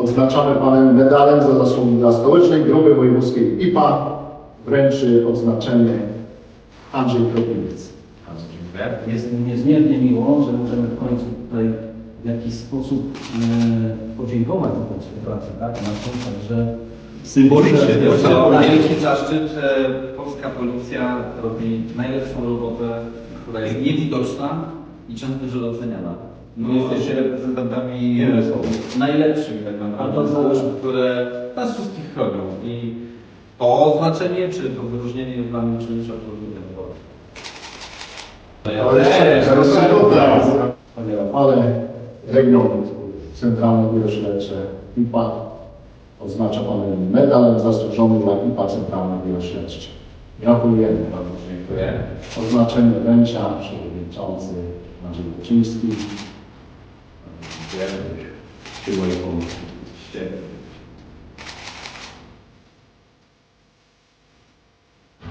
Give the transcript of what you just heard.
Oznaczamy Panem medalem za zasługi dla Stołecznej Grupy Wojewódzkiej IPA. Wręczy odznaczenie Andrzej Kropieniec. Bardzo dziękuję. Jest mi niezmiernie miło, że możemy w końcu tutaj w jakiś sposób podziękować za tę współpracę, tak? Na to, także Symbolicznie. Jest to wielki zaszczyt. Polska policja robi najlepszą robotę, która jest niewidoczna i często źle doceniana. My jesteście reprezentantami najlepszych tak naprawdę służb, które nas wszystkich chronią. I to oznaczenie, czy to wyróżnienie jest dla mnie czymś absolutnie Ale Region Centralne Biuro Śledcze IPA oznacza Panem medalem zasłużony dla IPA Centralne Biuro Śledcze. Gratulujemy. Bardzo dziękuję. Oznaczenie wręcza przewodniczący Andrzej Kuczyński. Dziękuję. Przy mojej pomocy.